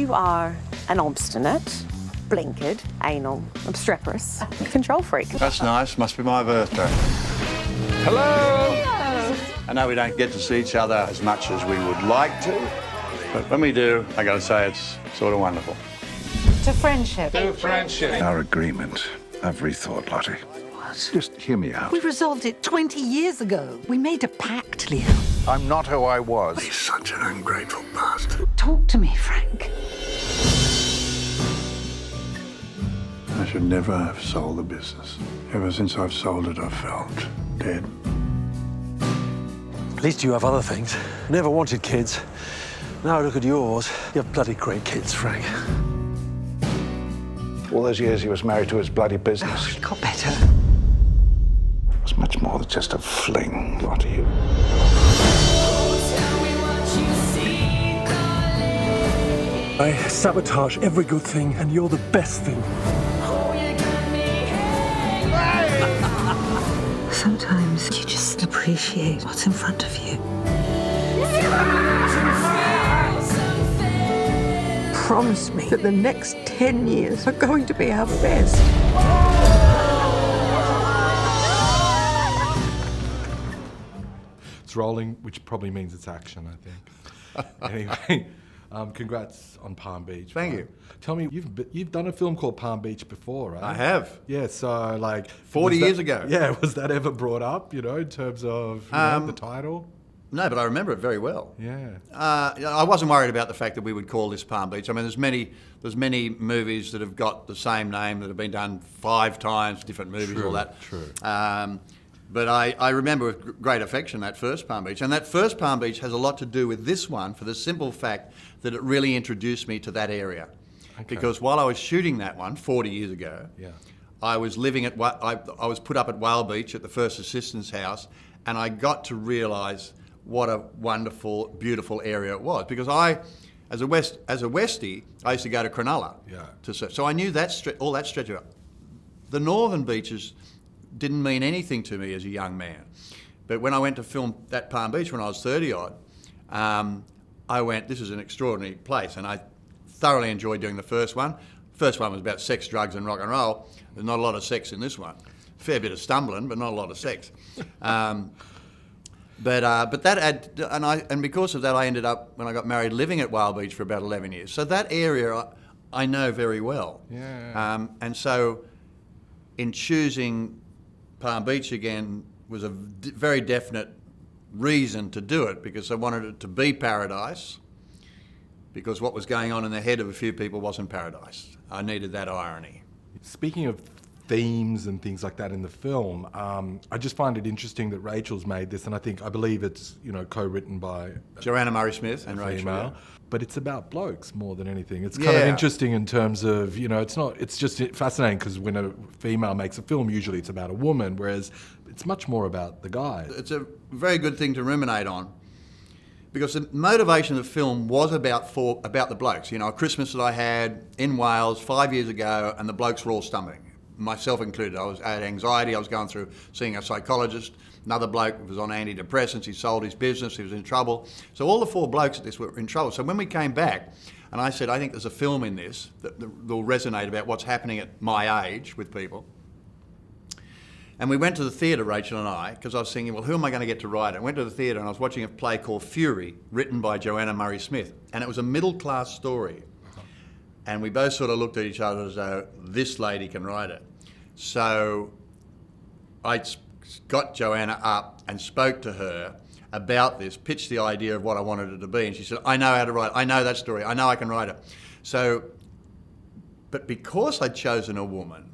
You are an obstinate, blinkered, anal, obstreperous control freak. That's nice. Must be my birthday. Hello! I know we don't get to see each other as much as we would like to, but when we do, I gotta say it's sort of wonderful. To friendship. To friendship. Our agreement. I've rethought, Lottie. What? Just hear me out. We resolved it 20 years ago. We made a pact, Leo. I'm not who I was. He's such an ungrateful bastard. Talk to me, Frank. I should never have sold the business. Ever since I've sold it, I've felt dead. At least you have other things. I never wanted kids. Now look at yours. You have bloody great kids, Frank. All those years he was married to his bloody business. Oh, it got better. It was much more than just a fling, Lottie. I sabotage every good thing, and you're the best thing. Sometimes you just appreciate what's in front of you. Promise me that the next 10 years are going to be our best. It's rolling, which probably means it's action, I think. Anyway, congrats on Palm Beach. Thank you. Tell me, you've done a film called Palm Beach before, right? I have. Yeah, so like... 40 was years that- ago. Yeah, was that ever brought up, in terms of the title? No, but I remember it very well. Yeah. I wasn't worried about the fact that we would call this Palm Beach. I mean, there's many movies that have got the same name that have been done 5 times, different movies, all that. True. But I remember with great affection that first Palm Beach. And that first Palm Beach has a lot to do with this one for the simple fact that it really introduced me to that area. Okay. Because while I was shooting that one 40 years ago, Yeah. I was living at, I was put up at Whale Beach at the first assistant's house, and I got to realise what a wonderful, beautiful area it was. Because as a Westie, I used to go to Cronulla Yeah. to surf. So I knew that all that stretch of it. The northern beaches didn't mean anything to me as a young man. But when I went to film that Palm Beach when I was 30-odd, I went, this is an extraordinary place, and I thoroughly enjoyed doing the first one. The first one was about sex, drugs and rock and roll. There's not a lot of sex in this one. Fair bit of stumbling, but not a lot of sex. But that and because of that, I ended up, when I got married, living at Whale Beach for about 11 years. So that area I know very well. Yeah. And so in choosing Palm Beach again was a very definite reason to do it, because I wanted it to be paradise, because what was going on in the head of a few people wasn't paradise. I needed that irony. Speaking of themes and things like that in the film, I just find it interesting that Rachel's made this, and I believe it's co-written by Joanna Murray Smith and Rachel. female, Yeah. but it's about blokes more than anything. It's kind of Yeah. interesting in terms of, it's just fascinating, because when a female makes a film, usually it's about a woman, whereas it's much more about the guy. It's a very good thing to ruminate on, because the motivation of the film was about the blokes. A Christmas that I had in Wales 5 years ago, and the blokes were all stumbling, myself included. I had anxiety. I was going through seeing a psychologist. Another bloke was on antidepressants. He sold his business. He was in trouble. So all the 4 blokes at this were in trouble. So when we came back, and I said, I think there's a film in this that will resonate about what's happening at my age with people. And we went to the theatre, Rachel and I, because I was thinking, well, who am I going to get to write it? I went to the theatre and I was watching a play called Fury, written by Joanna Murray Smith. And it was a middle-class story. And we both sort of looked at each other as though this lady can write it. So I got Joanna up and spoke to her about this, pitched the idea of what I wanted it to be. And she said, I know how to write it. I know that story. I know I can write it. So, but because I'd chosen a woman,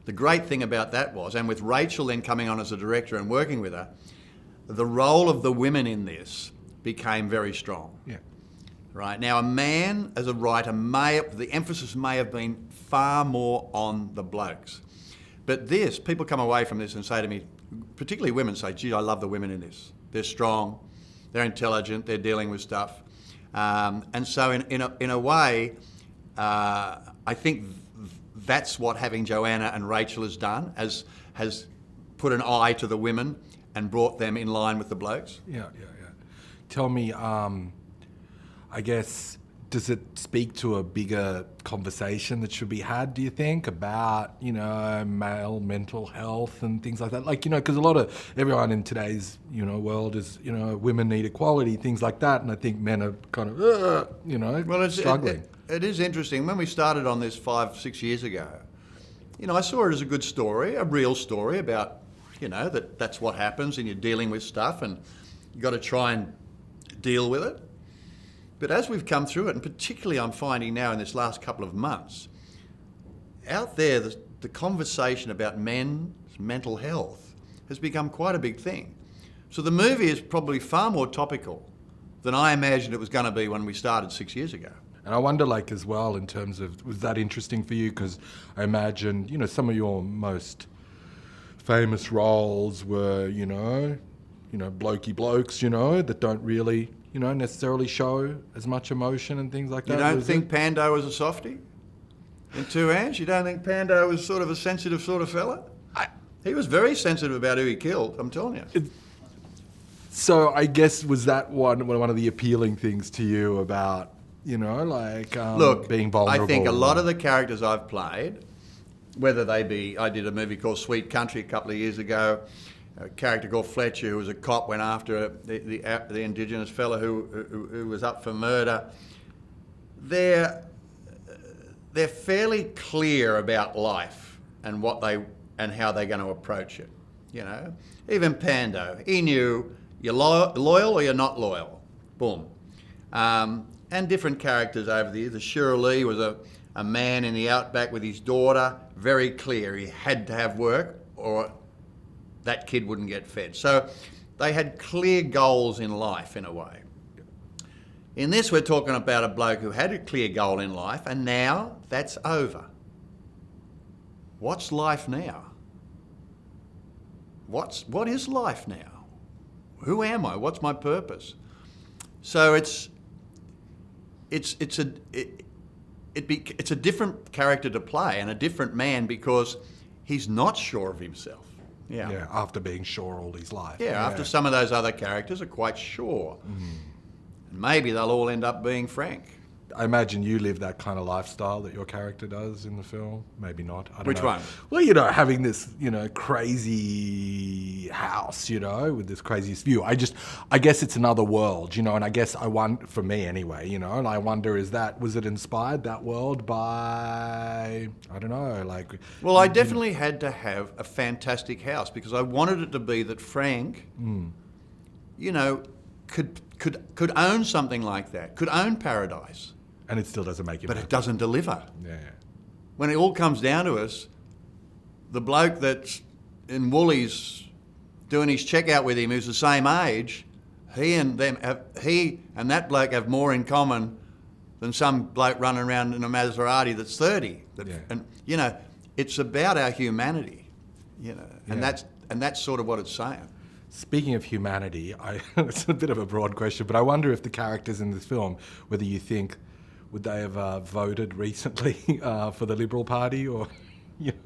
the great thing about that was, and with Rachel then coming on as a director and working with her, the role of the women in this became very strong. Yeah. Right. Now, a man as a writer the emphasis may have been far more on the blokes. But this, people come away from this and say to me, particularly women say, gee, I love the women in this. They're strong, they're intelligent, they're dealing with stuff. And so in a way, I think that's what having Joanna and Rachel has done, has put an eye to the women and brought them in line with the blokes. Yeah. Tell me, I guess, does it speak to a bigger conversation that should be had, do you think, about, male mental health and things like that? Like, because a lot of everyone in today's, world is, women need equality, things like that. And I think men are kind of, struggling. It is interesting. When we started on this 5-6 years ago, I saw it as a good story, a real story about, that's what happens and you're dealing with stuff and you've got to try and deal with it. But as we've come through it, and particularly I'm finding now in this last couple of months, out there the conversation about men's mental health has become quite a big thing. So the movie is probably far more topical than I imagined it was going to be when we started 6 years ago. And I wonder, as well, in terms of, was that interesting for you? Because I imagine, some of your most famous roles were, blokey blokes, that don't really, necessarily show as much emotion and things like that. You don't think Pando was a softie? In Two Hands? You don't think Pando was sort of a sensitive sort of fella? He was very sensitive about who he killed, I'm telling you. So I guess, was that one of the appealing things to you about, Look, being vulnerable? I think a lot of the characters I've played, whether they be, I did a movie called Sweet Country a couple of years ago, a character called Fletcher, who was a cop, went after the Indigenous fella who was up for murder. They're fairly clear about life and how they're going to approach it. Even Pando, he knew you're loyal or you're not loyal. Boom. And different characters over the years. The Shirley was a man in the outback with his daughter, very clear. He had to have work or that kid wouldn't get fed. So they had clear goals in life, in a way. In this, we're talking about a bloke who had a clear goal in life, and now that's over. What's life now? What is life now? Who am I? What's my purpose? So it's a different character to play and a different man because he's not sure of himself. Yeah, after being sure all his life. Yeah, after some of those other characters are quite sure. And maybe they'll all end up being Frank. I imagine you live that kind of lifestyle that your character does in the film. Maybe not. I don't know. Which one? Well, having this, crazy house, with this craziest view. I guess it's another world, and I guess for me anyway, and I wonder, was it inspired, that world, by, I don't know, Well, I definitely had to have a fantastic house because I wanted it to be that Frank, could own something like that, could own paradise. And it still doesn't make him But happy. it doesn't deliver. Yeah. When it all comes down to us, the bloke that's in Woolies doing his checkout with him who's the same age, he and that bloke have more in common than some bloke running around in a Maserati that's 30. Yeah. And it's about our humanity, and that's sort of what it's saying. Speaking of humanity, it's a bit of a broad question, but I wonder if the characters in this film, whether you think, would they have voted recently for the Liberal Party or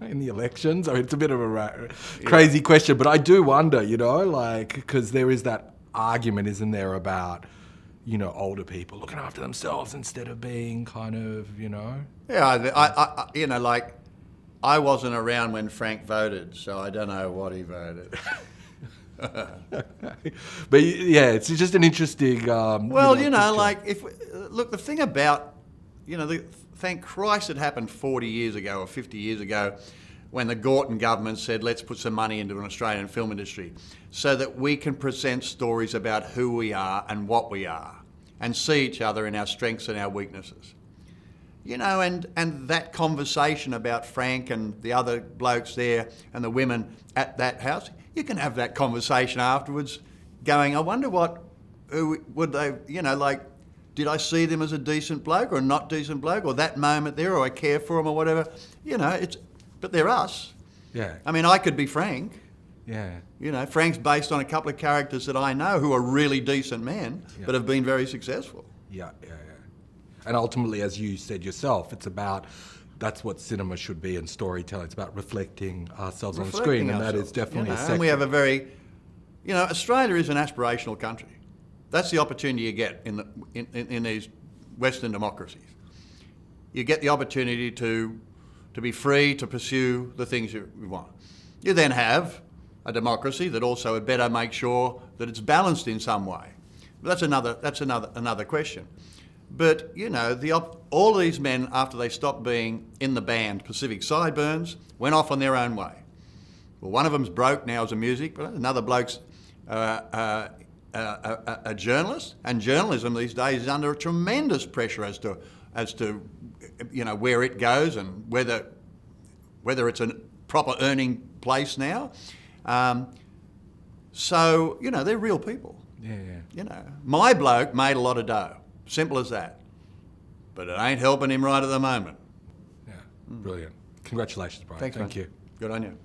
in the elections? I mean, it's a bit of a crazy question, but I do wonder, because there is that argument, isn't there, about, older people looking after themselves instead of being kind of, Yeah, I wasn't around when Frank voted, so I don't know what he voted. But yeah, it's just an interesting. Look, the thing about, thank Christ it happened 40 years ago or 50 years ago when the Gorton government said, let's put some money into an Australian film industry so that we can present stories about who we are and what we are and see each other in our strengths and our weaknesses. And that conversation about Frank and the other blokes there and the women at that house, you can have that conversation afterwards going, I wonder did I see them as a decent bloke or a not decent bloke or that moment there or I care for them or whatever? But they're us. Yeah. I mean, I could be Frank. Yeah. Frank's based on a couple of characters that I know who are really decent men but have been very successful. Yeah. And ultimately, as you said yourself, that's what cinema should be and storytelling. It's about reflecting ourselves on the screen, and that is definitely a sector. And we have a very, Australia is an aspirational country. That's the opportunity you get in these Western democracies. You get the opportunity to be free to pursue the things you want. You then have a democracy that also had better make sure that it's balanced in some way. But that's another question. But you know, all of these men, after they stopped being in the band Pacific Sideburns, went off on their own way. Well, one of them's broke now as a music, but another bloke's a journalist, and journalism these days is under a tremendous pressure as to you know, where it goes and whether it's a proper earning place now. So you know, they're real people. Yeah. You know, my bloke made a lot of dough. Simple as that. But it ain't helping him right at the moment. Yeah. Brilliant. Congratulations, Bryan. Thanks, Thank mate. you. Good on you.